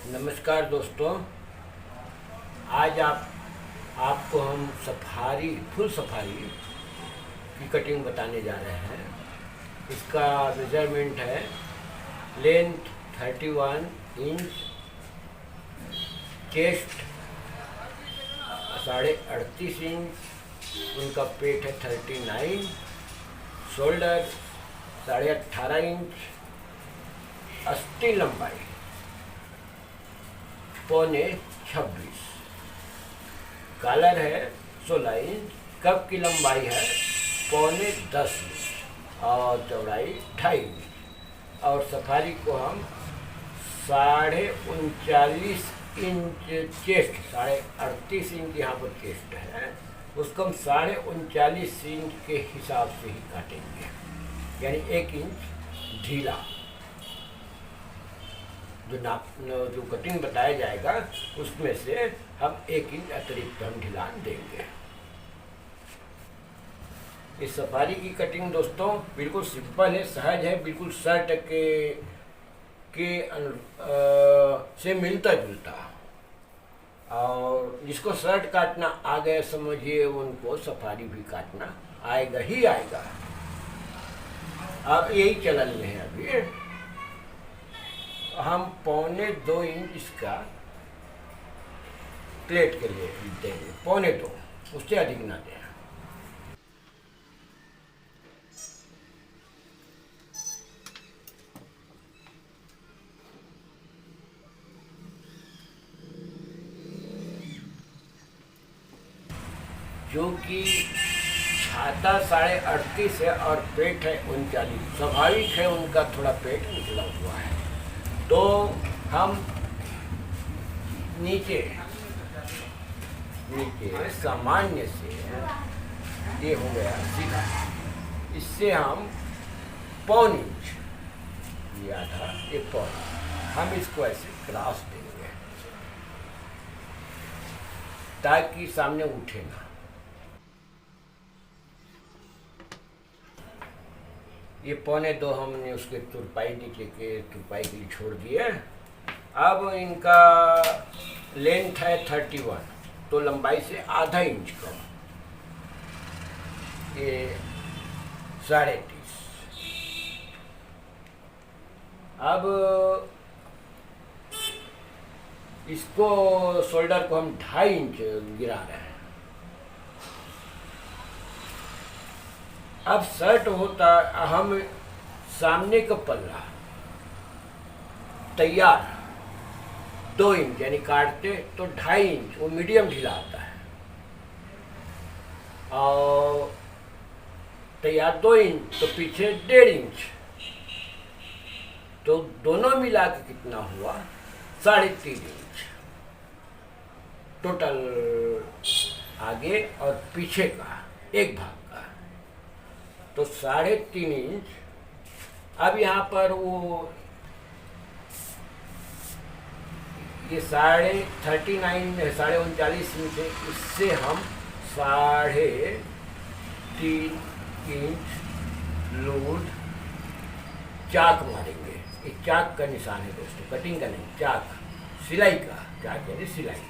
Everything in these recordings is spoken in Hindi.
नमस्कार दोस्तों। आज आपको हम फुल सफारी की कटिंग बताने जा रहे हैं। इसका मेजरमेंट है लेंथ 31 इंच, चेस्ट 38.5 इंच, उनका पेट है 39, शोल्डर 18.5 इंच, अस्ती लंबाई 1.25, कॉलर है 16 इंच, कप की लंबाई है 10.25 और चौड़ाई 2.5 इंच। और सफारी को हम 39.5 इंच चेस्ट, 38.5 इंच यहाँ पर चेस्ट है, उसको हम 39.5 इंच के हिसाब से ही काटेंगे, यानी 1 इंच ढीला। जो कटिंग बताया जाएगा उसमें से हम 1 इंच अतिरिक्त हम ढिलान देंगे। इस सफारी की कटिंग दोस्तों बिल्कुल सिंपल है, सहज है, बिल्कुल शर्ट के से मिलता जुलता। और जिसको शर्ट काटना आ गया समझिए उनको सफारी भी काटना आएगा ही आएगा। अब यही चलन में है। अभी हम 1.25 इंच इसका प्लेट के लिए देंगे, 1.25, उससे अधिक ना दें। जो कि छाता 38.5 है और पेट है 39। स्वाभाविक है उनका थोड़ा पेट निकला हुआ है, तो हम नीचे सामान्य से ये हो गया सीधा, इससे हम 1.25 इंच, ये आधा, ये 1.25, हम इसको ऐसे क्रॉस देंगे ताकि सामने उठे ना। ये 1.25 हमने उसके तुरपाई नीचे के तुरपाई के लिए छोड़ दिए। अब इनका लेंथ है 31, तो लंबाई से आधा इंच कम, ये 30.5। अब इसको शोल्डर को हम 2.5 इंच गिरा रहे हैं। अब शर्ट होता, हम सामने का पल्ला तैयार 2 इंच, यानी काटते तो 2.5 इंच, वो मीडियम ढीला आता है, और तैयार 2 इंच तो पीछे 1.5 इंच, तो दोनों मिला के कितना हुआ 3.5 इंच टोटल, आगे और पीछे का एक भाग का, तो 3.5 इंच। अब यहाँ पर वो ये 39.5 इंच है, इससे हम 3.5 इंच लूज चाक मारेंगे। ये चाक का निशान है दोस्तों, कटिंग का नहीं, चाक, सिलाई का, चाक यानी सिलाई।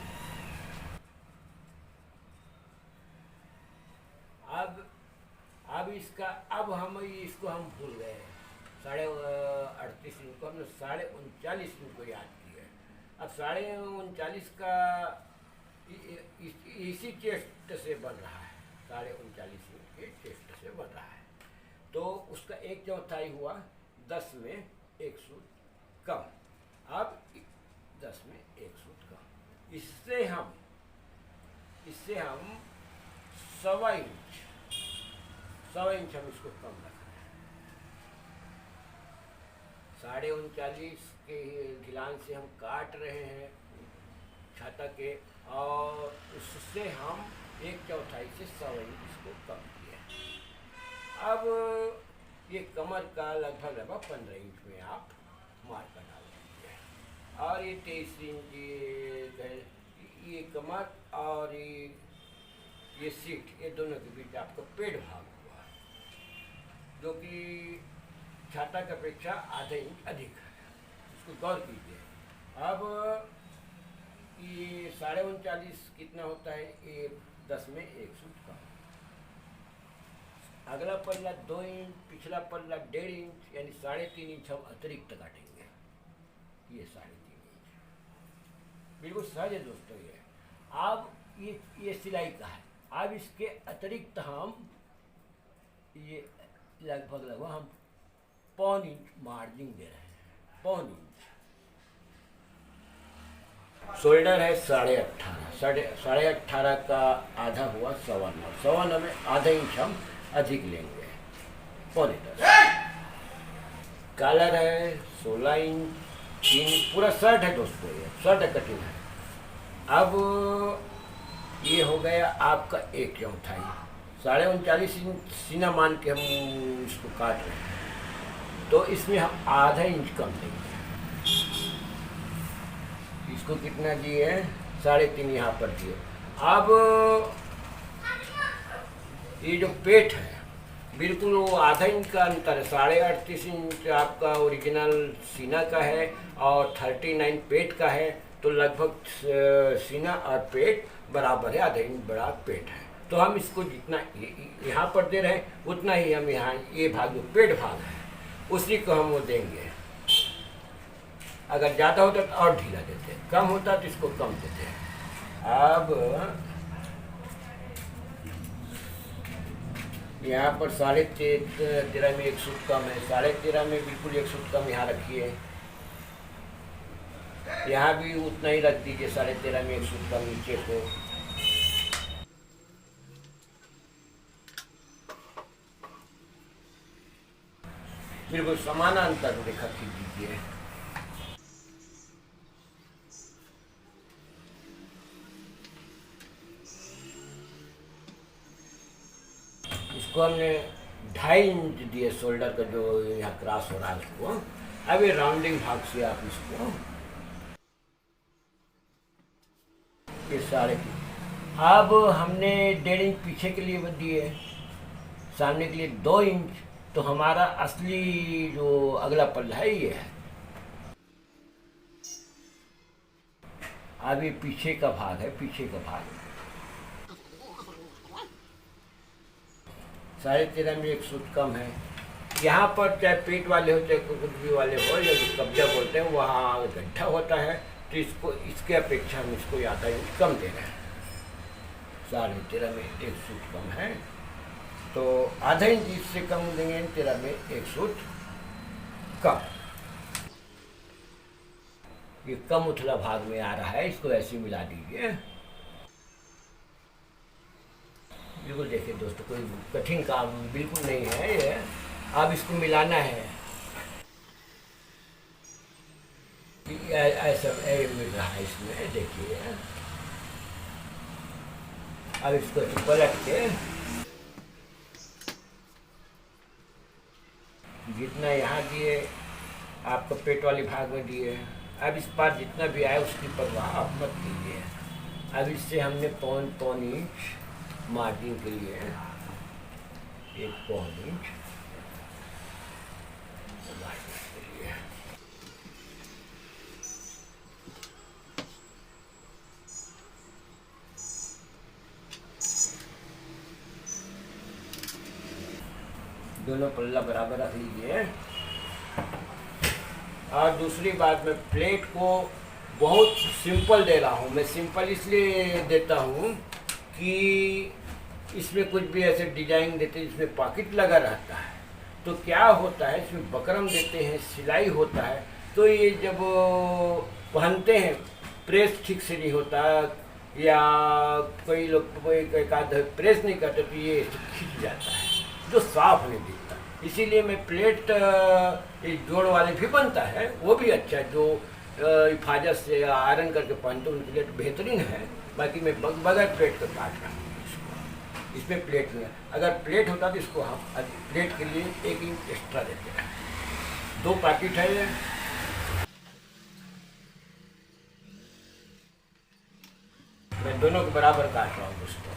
अब हम इसको हम भूल गए, 38.5 इंच को हमने 39.5 इंच को याद किया। अब 39.5 का इसी चेस्ट से बन रहा है, 39.5 इंच के चेस्ट से बन रहा है, तो उसका 1/4 हुआ, 10 में 1 सूत कम। अब 10 में 1 सूत कम, इससे हम 1.25 इंच हम इसको कम रख रहे हैं। 39.5 के ढिलान से हम काट रहे हैं छाता के, और उससे हम 1/4 से 1.25 इंच इसको कम किए। अब ये कमर का लगभग 15 इंच में आप मार्क डाल दीजिए, और ये 23 इंच ये कमर और ये सीट, ये दोनों के बीच आपका पेड़ भाग हुआ, जो कि छाता की अपेक्षा आधा इंच अधिक है, इसको गौर कीजिए। अब ये 39.5 कितना होता है, एक 10 में 1 सूट का। अगला पल्ला 2 इंच, पिछला पल्ला 1.5 इंच, यानी 3.5 इंच हम अतिरिक्त काटेंगे। ये 3.5 इंच बिल्कुल सहज है दोस्तों ये। अब ये सिलाई का है। अब इसके अतिरिक्त हम ये लगभग हम 1.25 इंच मार्जिन दे रहे हैं। 1.25 इंच। शोल्डर है 18.5, 18.5 का आधा हुआ 9.25, 9.25 में आधा इंच हम अधिक लेंगे, 1.25। कॉलर है 16 इंच, 3 पूरा शर्ट है दोस्तों, ये शर्ट कटिंग है। अब ये हो गया आपका 1/4, 39.5 इंच सीना मान के हम इसको काट रहे हैं, तो इसमें हम आधा इंच कम देंगे। इसको कितना दिए हैं, 3.5 यहाँ पर दिए। अब ये जो पेट है बिल्कुल वो आधा इंच का अंतर है। 38.5 इंच आपका ओरिजिनल सीना का है और 39 पेट का है, तो लगभग सीना और पेट बराबर है, आधा इंच बड़ा पेट है। तो हम इसको जितना यहाँ पर दे रहे हैं उतना ही हम यहाँ ये भाग जो पेट भाग है उसी को हम वो देंगे। अगर ज़्यादा होता तो और ढीला देते, कम होता तो इसको कम देते। अब यहाँ पर 13.5 में 1 सूट कम है, 13.5 में बिल्कुल 1 सूट कम यहाँ रखिए। यहाँ भी उतना ही रख दीजिए, 13.5 में 1 सूट कम नीचे को। बिल्कुल समानांतर रेखा खींच दीजिए। इसको हमने 2.5 इंच दिए शोल्डर का, जो यहाँ क्रॉस हो रहा है उसको। अब ये राउंडिंग भाग से आप इसको इस सारे की। अब हमने 1.5 इंच पीछे के लिए दिए, सामने के लिए 2 इंच, तो हमारा असली जो अगला पल्ला है ये है। अब ये पीछे का भाग है, पीछे का भाग 13.5 में 1 सूट कम है। यहाँ पर चाहे पेट वाले हो चाहे कुछ वाले हो, या जो कब्जा बोलते हैं वहाँ गड्ढा होता है, तो इसको इसके अपेक्षा हम इसको आधा इंच कम दे रहे हैं। 13.5 में 1 सूट कम है, तो आधा इंच इससे कम देंगे, 13 में 1 सूट कम। ये कम उथला भाग में आ रहा है, इसको ऐसे मिला दीजिए। बिल्कुल देखिए दोस्तों, कोई कठिन काम बिल्कुल नहीं है ये। अब इसको मिलाना है, ऐसा मिल रहा है इसमें, देखिए। अब इसको पलट के जितना यहाँ दिए आपको पेट वाले भाग में दिए, अब इस पार जितना भी आया उसकी परवाह आप मत कीजिए। अब इससे हमने 1.25 इंच मार्जिन के लिए 1.25 इंच मार्जिन के लिए दोनों पल्ला बराबर रख लीजिए। और दूसरी बात, मैं प्लेट को बहुत सिंपल दे रहा हूँ। मैं सिंपल इसलिए देता हूँ कि इसमें कुछ भी ऐसे डिजाइन देते हैं जिसमें पॉकेट लगा रहता है, तो क्या होता है इसमें बकरम देते हैं, सिलाई होता है, तो ये जब पहनते हैं प्रेस ठीक से नहीं होता, या कोई लोग कोई एक आध प्रेस नहीं करते तो ये खिंच जाता है, जो साफ नहीं दिखता। इसीलिए मैं प्लेट जोड़ वाले भी बनता है, वो भी अच्छा है, जो हिफाजत से आयरन करके पहनते उनके लिए तो बेहतरीन है। बाकी मैं बगैर प्लेट का काट रहा हूँ इसको। इसमें प्लेट नहीं है, अगर प्लेट होता तो इसको हम प्लेट के लिए 1 इंच एक्स्ट्रा देते हैं। 2 पैकेट है ये, मैं दोनों को बराबर काट रहा हूँ दोस्तों।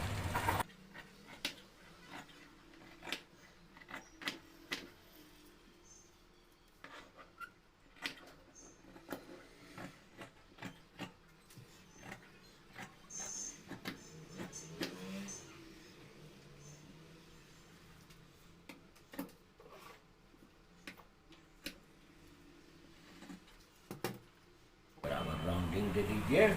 राउंडिंग दे दीजिए।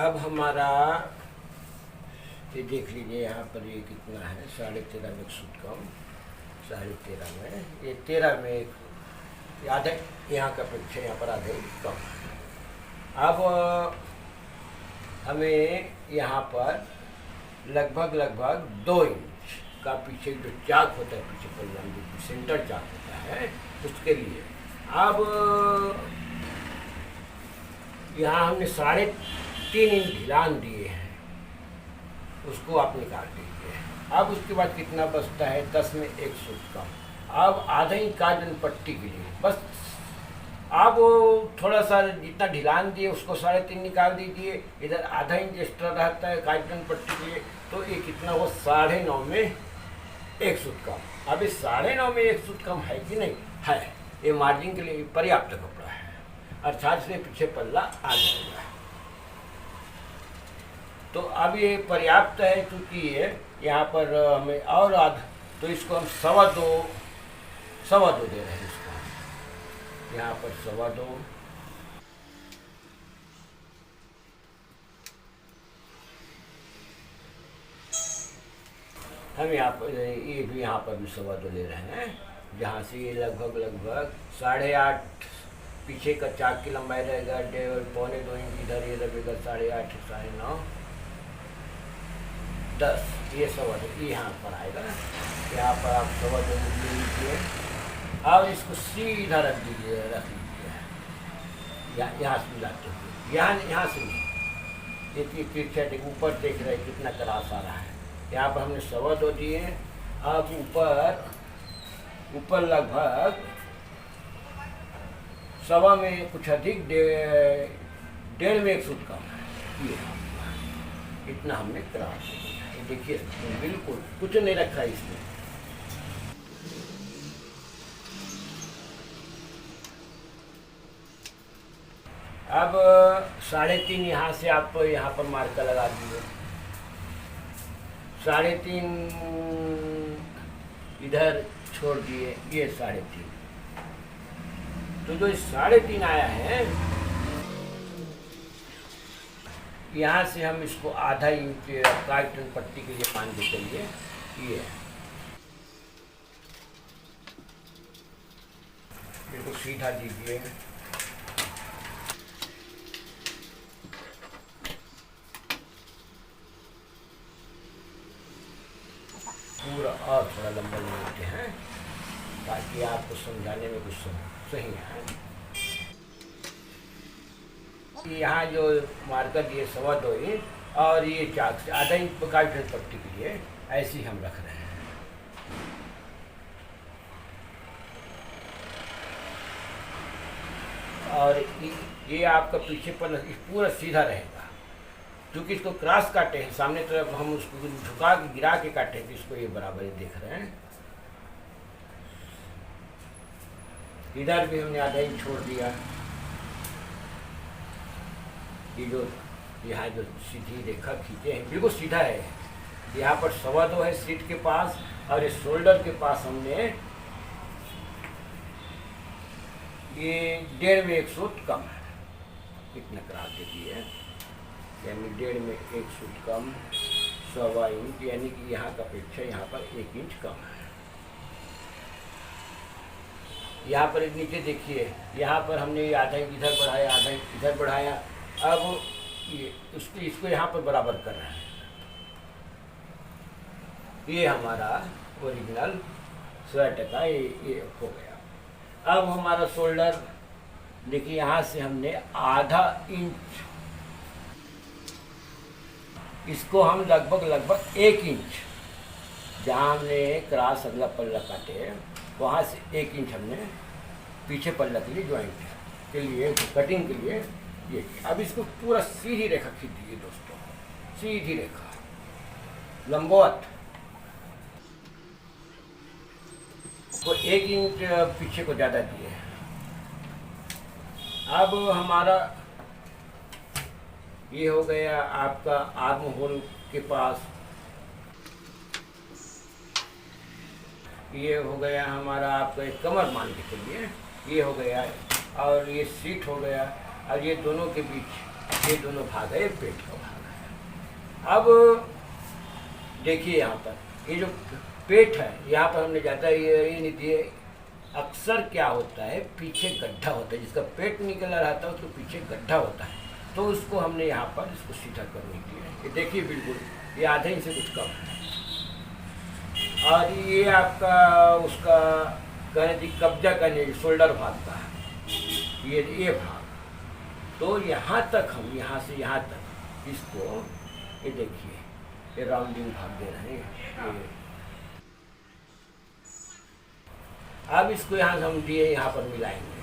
अब हमारा ये देख लीजिए, यहाँ पर ये कितना है, 13.5 में सूट कम, 13.5 में, ये 13 में आधे यहाँ का अपेक्षा यहाँ पर आधे कम। अब हमें यहाँ पर लगभग 2 इंच का पीछे जो चाक होता है, पीछे पल्ला में जो सेंटर चाक होता है, उसके लिए अब यहाँ हमने 3.5 इंच ढिलान दिए हैं, उसको आप निकाल दीजिए। अब उसके बाद कितना बचता है, 10 में 1 सूट कम। अब आधा इंच काजन पट्टी के लिए बस आप थोड़ा सा जितना ढिलान दिए उसको 3.5 निकाल दीजिए, इधर आधा इंच एक्स्ट्रा रहता है काजन पट्टी के लिए, तो ये कितना वो 9.5 में 1 सूट कम। अब इस 9.5 में 1 सूट कम है कि नहीं है, ये मार्जिन के लिए पर्याप्त कपड़ा है, अर्थात इसमें पीछे पल्ला आ जाएगा। तो अब ये पर्याप्त है, क्योंकि ये यहाँ पर हमें और तो इसको हम 2.25 दे रहे हैं इसको, यहाँ पर 2.25। हम यहाँ पर ये भी यहाँ पर भी 2.25 ले रहे हैं, जहाँ से ये लगभग 8.5 पीछे का चाक की लंबाई रहेगा, 1.25 इंच इधर ये लगेगा 8.5 9.5 10, ये 2.25 यहाँ पर आएगा। यहाँ पर आप 2.25 ले लीजिए, अब इसको सीधा रख लीजिए, यहाँ से मिलाते हुए, यहाँ से नहीं, ये तिरछा ऊपर देख रहे कितना क्रास आ रहा है। यहाँ पर हमने 2.25 दिए, अब ऊपर लगभग 1.25 में कुछ अधिक 1.5 में 1 सूट कम है, ये इतना हमने क्रास। देखिए बिल्कुल कुछ नहीं रखा इसमें। अब 3.5 यहाँ से आप यहाँ पर मार्कर लगा दीजिए, 3.5 इधर छोड़ दिए, ये 3.5। तो जो 3.5 आया है, यहाँ से हम इसको आधा इंच काटन पट्टी के लिए मान के चलिए, ये बिल्कुल सीधा दीजिए। पूरा और थोड़ा लंबा लेते हैं ताकि आपको समझाने में कुछ सही है। यहाँ जो मार्कर दिए 2.25 इंच और ये चाक से आधा इंच काटन पट्टी के लिए ऐसे ही हम रख रहे हैं। और ये आपका पीछे पर पूरा सीधा रहेगा, क्योंकि इसको क्रॉस काटे हैं, सामने तरफ हम उसको झुका के गिरा के काटे हैं, तो इसको ये बराबर ही देख रहे हैं। इधर भी हमने आधा इंच छोड़ दिया। ये जो यहाँ जो सीधी रेखा खींचे हैं बिल्कुल सीधा है, यहाँ पर 2.25 है सीट के पास, और इस शोल्डर के पास हमने ये 1.5 में 1 सूट कम है, इतना करा देती है, यानी 1.5 में 1 सूट कम 2.25 इंच, यानी कि यहाँ का अपेक्षा यहाँ पर 1 इंच कम है। यहाँ पर नीचे देखिए, यहाँ पर हमने आधा इंच इधर बढ़ाया, आधा इंच इधर बढ़ाया। अब ये इसको यहाँ पर बराबर कर रहे हैं। ये हमारा ओरिजिनल स्वेटर का ये हो गया। अब हमारा शोल्डर देखिए, यहाँ से हमने आधा इंच, इसको हम लगभग 1 इंच, जहाँ हमने क्रॉस अगला पल्ला काटे वहाँ से 1 इंच हमने पीछे पल्ला के लिए ज्वाइंट के लिए कटिंग के लिए ये अब इसको पूरा सीधी रेखा खींच दीजिए दोस्तों, सीधी रेखा लंबवत को 1 इंच पीछे को ज़्यादा दिए। अब हमारा ये हो गया आपका आर्म होल के पास, ये हो गया हमारा आपका एक कमर मान के चलिए, ये हो गया और ये सीट हो गया, और ये दोनों के बीच ये दोनों भाग है, पेट का भाग है। अब देखिए यहाँ पर ये जो पेट है, यहाँ पर हमने ज़्यादा ये नहीं दिए। अक्सर क्या होता है, पीछे गड्ढा होता है, जिसका पेट निकला रहता है उसको पीछे गड्ढा होता है, तो उसको हमने यहाँ पर इसको सीधा करने के लिए, ये देखिए बिल्कुल ये आधे इंच से कुछ कम है। और ये आपका उसका कहने की कब्जा करने शोल्डर भाग का है, ये भाग, तो यहाँ तक हम यहाँ से यहाँ तक इसको ये देखिए ये राउंडिंग भाग दे रहे हैं ये। अब इसको यहाँ से हम दिए यहाँ पर मिलाएंगे।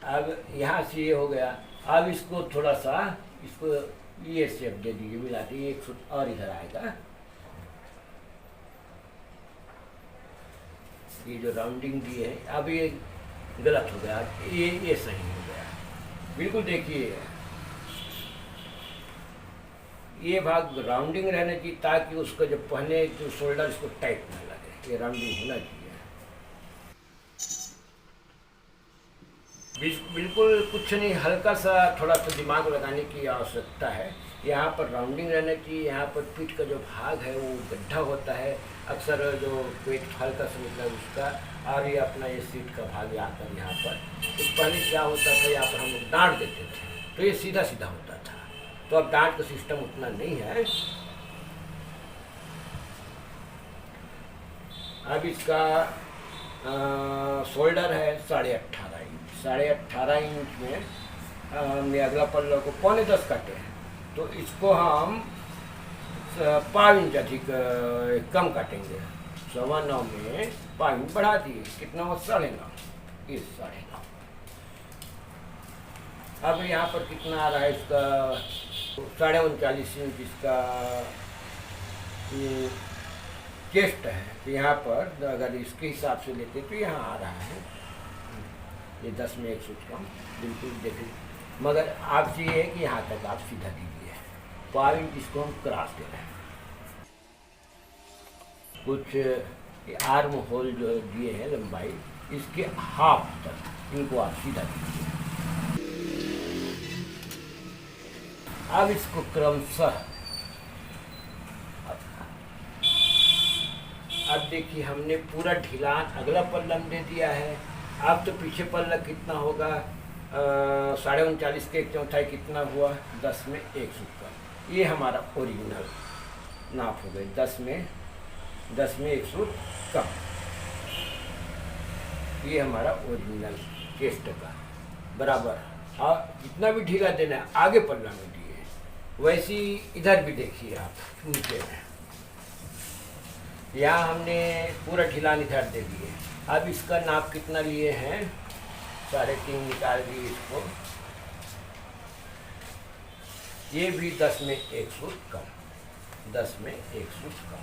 अब यहाँ से ये हो गया। अब इसको थोड़ा सा इसको ये शेप दे दीजिए, मिला दीजिए, एक फुट और इधर आएगा। ये जो राउंडिंग दी है अब ये गलत हो गया, ये सही हो गया। बिल्कुल देखिए ये भाग राउंडिंग रहना चाहिए ताकि उसका जब पहने तो शोल्डर इसको टाइट ना लगे, ये राउंडिंग होना चाहिए। बिल्कुल कुछ नहीं, हल्का सा थोड़ा सा दिमाग लगाने की आवश्यकता है। यहाँ पर राउंडिंग रहना चाहिए, यहाँ पर पीठ का जो भाग है वो गड्ढा होता है, अक्सर जो पेट हल्का सा निकला उसका, और ये अपना ये सीट का भाग आकर यहाँ पर। तो पहले क्या होता था, यहाँ पर हम लोग डांट देते थे तो ये सीधा सीधा होता था, तो अब डांट का सिस्टम उतना नहीं है। अब इसका शोल्डर है 18.5 इंच, 18.5 इंच में हमने अगला पल्ला को 9.25 काटे हैं, तो इसको हम 5 इंच अधिक कम काटेंगे। 9.25 में 5 इंच बढ़ा दिए, कितना हो 9.5, ये 9.5। अब यहाँ पर कितना आ रहा है इसका 39.5 इंच इसका चेस्ट है, तो यहाँ पर अगर इसके हिसाब से लेते तो यहाँ आ रहा है ये 10 में 1 सूट कम, बिल्कुल देखिए। मगर आपसे ये है कि यहाँ तक आप सीधा दीजिए, 5 इंच इसको हम क्रॉस दे रहे हैं। कुछ आर्म होल जो दिए हैं लंबाई, इसके हाफ तक इनको आप सीधा दीजिए। अब इसको क्रमशः अब देखिए हमने पूरा ढिलान अगला पल्ला दे दिया है। अब तो पीछे पल्ला कितना होगा 39.5 के 1/4 कितना हुआ 10 में 1 सूट का, ये हमारा ओरिजिनल नाप हो गए 10 में 1 सूट कम। ये हमारा ओरिजिनल चेस्ट का बराबर। और जितना भी ढीला देना है आगे पल्ला में दिए, वैसी इधर भी देखिए आप नीचे में, यहाँ हमने पूरा ढिलान इधर दे दिए। अब इसका नाप कितना लिए हैं 3.5 निकाल दिए इसको, ये भी 10 में 1 सूट कम, 10 में 1 सूट कम।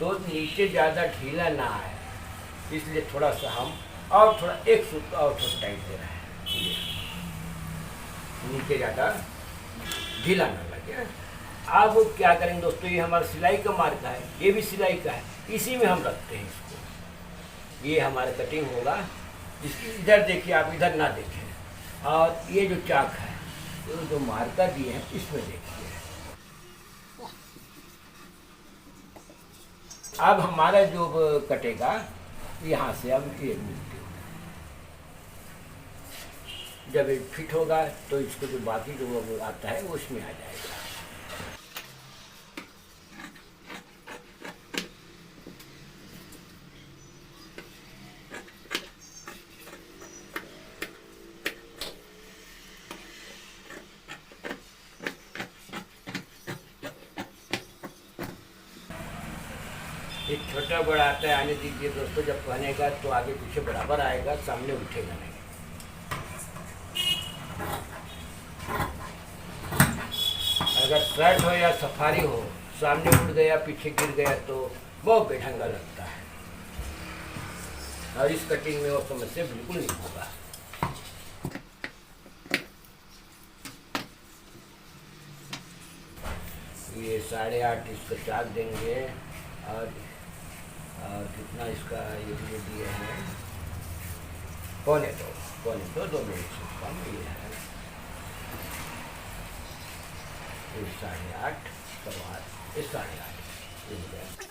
तो नीचे ज़्यादा ढीला ना है, इसलिए थोड़ा सा हम और थोड़ा 1 सूट और थोड़ा टाइट दे रहे हैं, ये नीचे ज़्यादा ढीला ना लगे। अब क्या करेंगे दोस्तों, ये हमारा सिलाई का मार्का है, ये भी सिलाई का है, इसी में हम रखते हैं इसको। ये हमारा कटिंग होगा, इसकी इधर देखिए आप, इधर ना देखें। और ये जो चाक है तो जो मार्का दिए हैं इसमें देखिए। अब हमारा जो कटेगा यहाँ से, अब ये मिलते हो जब ये फिट होगा तो इसको जो बाकी जो आता है वो उसमें आ जाएगा। ये छोटा बड़ा आता है, आने दीजिए दोस्तों। जब पहनेगा तो आगे पीछे बराबर आएगा, सामने उठेगा नहीं। अगर शर्ट हो या सफारी हो, सामने उठ गया पीछे गिर गया तो बहुत बेढंगा लगता है। और इस कटिंग में वो समस्या बिल्कुल नहीं होगा। ये 8.5 इसका चाक देंगे। और कितना इसका ये दिए हैं, 2.25 मिनट से कम ये है। 8.5 सवा 8.5।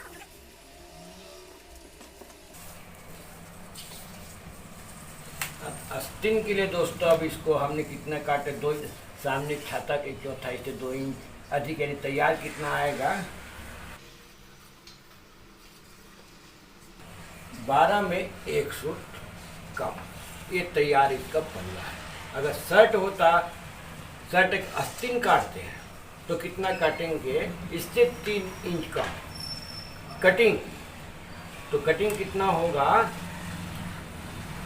अब अस्तीन के लिए दोस्तों, अब इसको हमने कितना काटे, 2 सामने छाता के चौथाई से 2 इंच अधिक, यानी तैयार कितना आएगा 12 में 1 सूट कम। ये तैयार इसका पल्ला है। अगर शर्ट होता, शर्ट एक अस्तीन काटते हैं तो कितना काटेंगे, इससे 3 इंच कम कटिंग। तो कटिंग कितना होगा,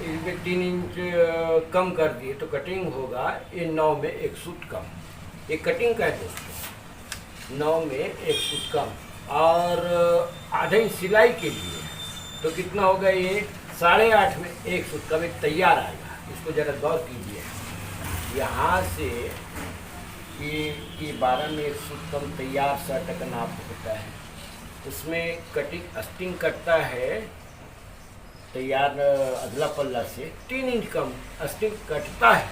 इसमें 3 इंच कम कर दिए तो कटिंग होगा ये 9 में 1 सूट कम। ये कटिंग का है दोस्तों, 9 में 1 सूट कम। और आधा इंच सिलाई के लिए तो कितना होगा, ये 8.5 में 1 सूट कम एक तैयार आएगा। इसको जरा गौर कीजिए, यहाँ से ये 12 में 1 सूट कम तैयार शर्ट का नाप होता है। उसमें कटिंग अस्टिंग कटता है तैयार अगला पल्ला से 3 इंच कम अस्टिंग कटता है,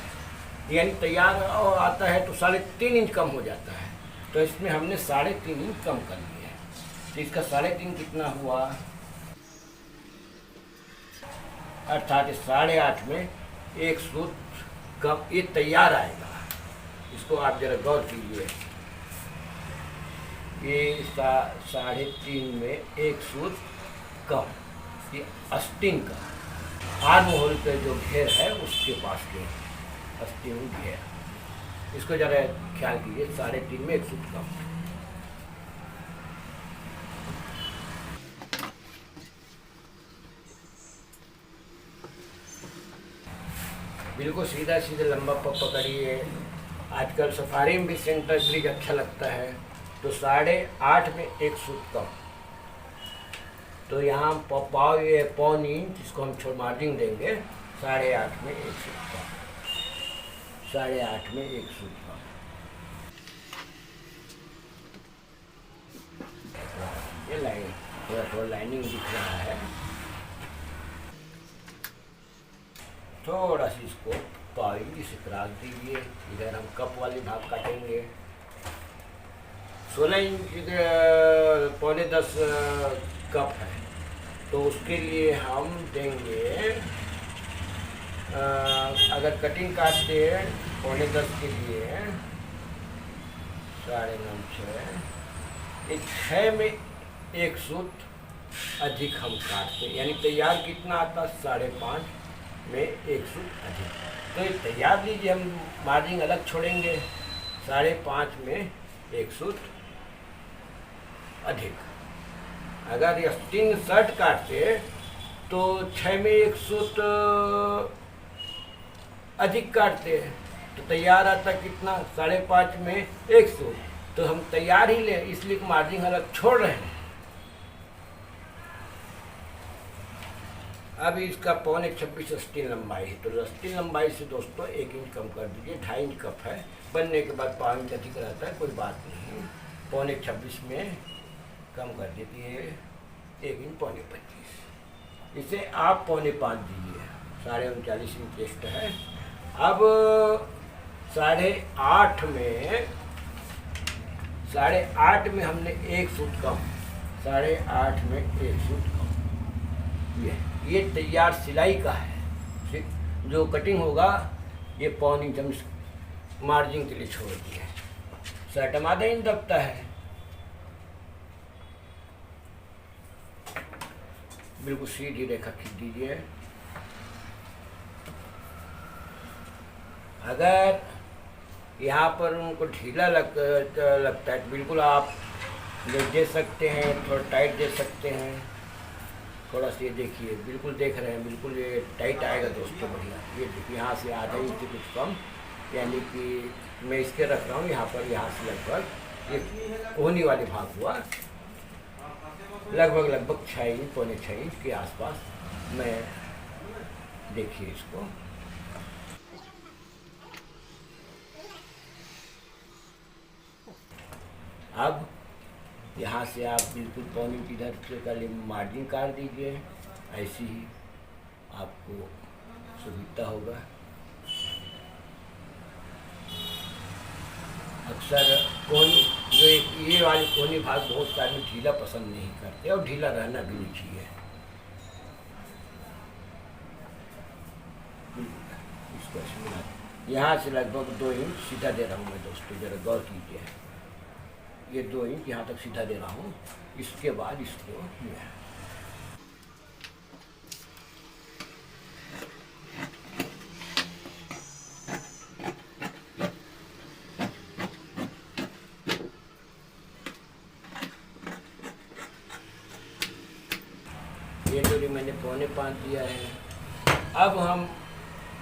यानी तैयार और आता है तो 3.5 इंच कम हो जाता है। तो इसमें हमने 3.5 इंच कम कर लिया है। तो इसका 3.5 कितना हुआ, अर्थात 8.5 में 1 सूट कम ये तैयार आएगा। इसको आप जरा गौर कीजिए, ये 3.5 में 1 सूट कम, ये अस्टिंग का आर्म होल पे जो घेर है उसके पास के अस्टिंग घेर, इसको जरा ख्याल कीजिए। 3.5 में 1 सूट कम। बिल्कुल सीधा सीधा लंबा पकड़िए। आजकल सफारी में भी सेंटर ब्रिज अच्छा लगता है। तो 8.5 में 1 सूट कम, तो यहाँ पौन इंच इसको हम छोड़ मार्जिन देंगे। 8.5 में 1 सूट कम, 8.5 में 1 सूट कम। ये लाइन थोड़ा लाइनिंग दिख रहा है, थोड़ा सी इसको पाई से क्रॉस दीजिए। इधर हम कप वाली भाग काटेंगे। 16 इंच 9.25 कप है, तो उसके लिए हम देंगे, अगर कटिंग काटते हैं 9.25 के लिए 9.5 6 में 1 सूट अधिक हम काटते हैं, यानी तैयार कितना आता 5.5 में 1 सूट अधिक। तो ये तैयार लीजिए, हम मार्जिन अलग छोड़ेंगे। 5.5 में 1 सूट अधिक। अगर ये 3 शर्ट काटते तो 6 में 1 सूट अधिक काटते हैं, तो तैयार आता कितना 5.5 में 1 सूट। तो हम तैयार ही ले, इसलिए मार्जिन अलग छोड़ रहे हैं। अब इसका 1.26 अस्टिन लंबाई है, तो अस्टिन लंबाई से दोस्तों 1 इंच कम कर दीजिए। 2.5 इंच कप है, बनने के बाद 5 इंच अधिक रहता है, कोई बात नहीं। 1.26 में कम कर दीजिए 1 इंच 1.25। इसे आप 4.5 दीजिए, 39.5 इंच चेस्ट है। अब 8.5 में हमने 1 सूट कम, 8.5 में 1 सूट कम। ये तैयार सिलाई का है। जो कटिंग होगा ये 1.5 इंच हम मार्जिन के लिए छोड़ दिए। शर्ट हम आधा इंच दबता है। बिल्कुल सीधी रेखा खींच दीजिए। अगर यहाँ पर उनको ढीला लगता है तो बिल्कुल आप लेट दे सकते हैं, थोड़ा टाइट दे सकते हैं। थोड़ा सा ये देखिए, बिल्कुल देख रहे हैं, बिल्कुल ये टाइट आएगा दोस्तों, बढ़िया। ये देखिए यहाँ से आधा इंच से कुछ कम, यानी कि मैं इसके रख रहा हूँ यहाँ पर, यहाँ से लगभग ये कोहनी वाले भाग हुआ, लगभग 6 इंच, पौने 6 इंच के आसपास। मैं देखिए इसको अब यहाँ से आप बिल्कुल पौनी की इधर से कर मार्जिन काट दीजिए, ऐसी ही आपको सुविधा होगा। अक्सर कोहनी जो ये वाले कोहनी भाग बहुत सारे ढीला पसंद नहीं करते, और ढीला रहना भी नहीं चाहिए। इसको यहाँ से लगभग 2 इंच सीधा दे रहा हूँ मैं दोस्तों, जरा गौर कीजिए। ये 2 इंच यहाँ तक सीधा दे रहा हूँ। इसके बाद इसको ये दूरी मैंने पौने 5 दिया है। अब हम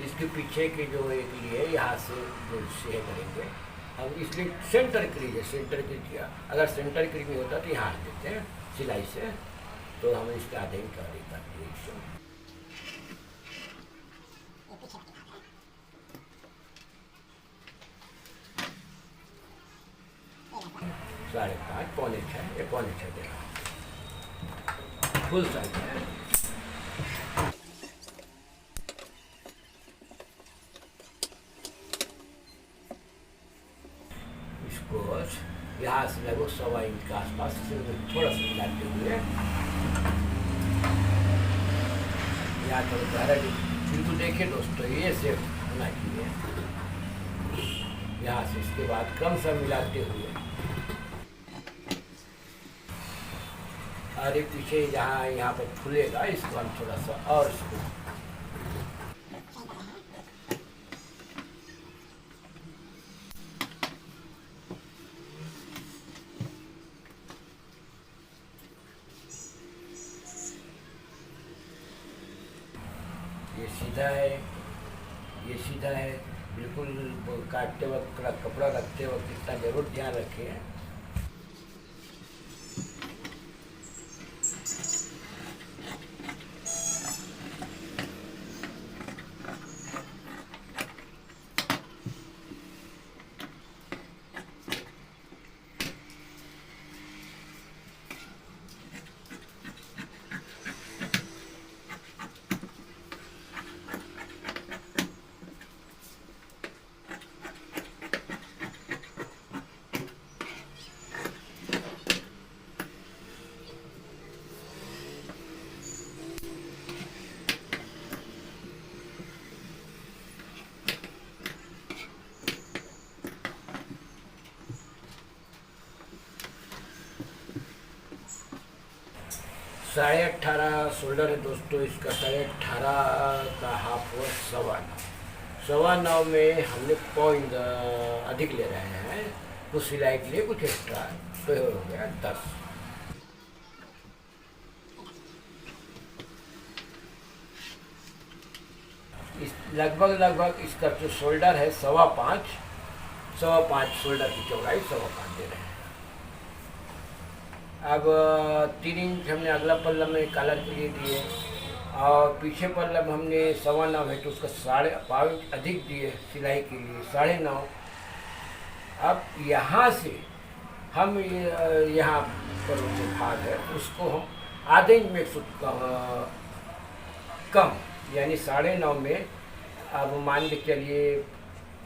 इसके पीछे के जो एक लिए यहाँ से जो से करेंगे, अब इसलिए सेंटर क्रीज है, सेंटर क्रीज किया। अगर सेंटर क्रीज में होता तो यहाँ देते हैं सिलाई से, तो हम इसके आधे इंच का करते हैं इससे 5.5, पौने 6, ये पौने 6 दे रहा फुल साइज है। यहाँ से लगभग 1.25 इंच के आसपास से थोड़ा सा मिलाते हुए यहाँ थोड़ा गहरा, बिल्कुल देखिए दोस्तों, ये सेप होना चाहिए। यहाँ से इसके बाद कम सा मिलाते हुए और एक पीछे जहाँ यहाँ पर खुलेगा, इसको हम थोड़ा सा और इसको ये सीधा है, ये सीधा है। बिल्कुल काटते वक्त, कपड़ा रखते वक्त इतना जरूर ध्यान रखें। साढ़े 18 शोल्डर है दोस्तों इसका, 18.5 का हाफ हुआ 9.25। 9.25 में हमने पॉइंट अधिक ले रहे हैं, कुछ सिलाई के लिए कुछ एक्स्ट्रा, तो हो गया 10। इस लगभग इसका जो शोल्डर है 5.25 शोल्डर की चौड़ाई 5.25 दे रहे हैं। अब 3 इंच हमने अगला पल्ला में कलर के लिए दिए, और पीछे पल्ला में हमने 9.25 है तो उसका 5.5 इंच अधिक दिए सिलाई के लिए, 9.5। अब यहाँ से हम यहाँ पर जो भाग है उसको हम आधे इंच में एक सूट कम, यानी 9.5 में अब मान के चलिए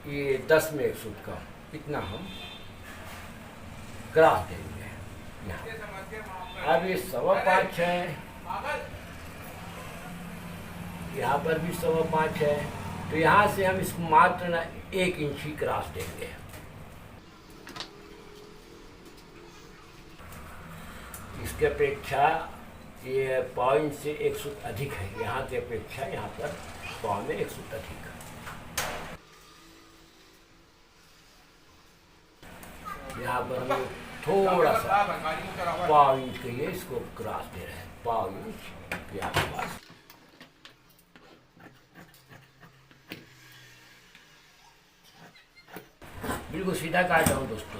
ये 10 में एक सूट कम, इतना हम क्रॉस देंगे यहाँ। अब ये 5.25 है, यहाँ पर भी 5.25 है, तो यहाँ से हम इसको मात्र ना 1 इंच ही क्रॉस देंगे। इसके अपेक्षा ये पॉइंट से 1 सूट अधिक है, यहाँ की अपेक्षा यहाँ पर पाव में 1 सूट अधिक है। यहाँ पर हम थोड़ा सा 1.5 इंच के लिए इसको क्रॉस दे रहे हैं, 1.5 इंच के आसपास। बिल्कुल सीधा काट रहा हूँ दोस्तों,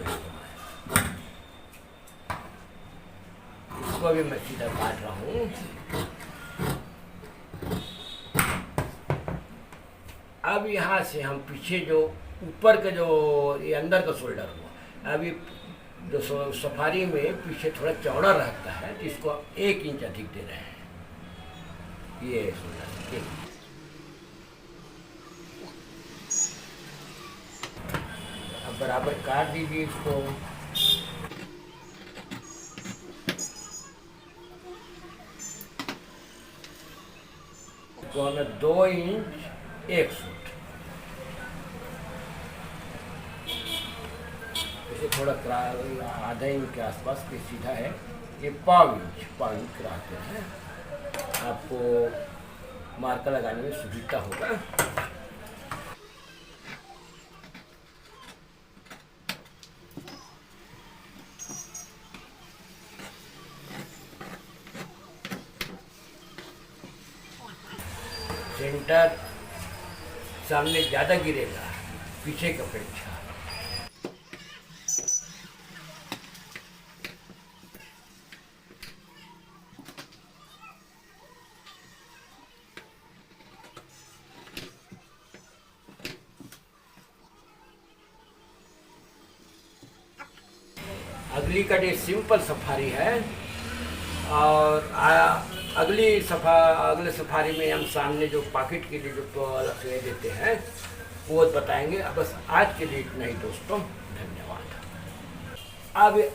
इसको भी मैं सीधा काट रहा हूँ। अब यहाँ से हम पीछे जो ऊपर का जो ये अंदर का शोल्डर हुआ, अभी जो सफारी में पीछे थोड़ा चौड़ा रहता है तो इसको 1 इंच अधिक दे रहे हैं। ये शोल्डर 1 इंच। अब बराबर काट दीजिए इसको। तो हमें 2 इंच 1 फुट, इसे थोड़ा आधा इंच के आसपास पे सीधा है, ये 1.5 इंच कराते हैं। आपको मार्कर लगाने में सुविधा होगा। सेंटर सामने ज़्यादा गिरेगा पीछे की अपेक्षा। अगली कट ये सिंपल सफारी है, और अगले सफारी में हम सामने जो पॉकेट के लिए जो अलग से देते हैं वो बताएंगे। बस आज के लिए इतना ही दोस्तों, धन्यवाद। अब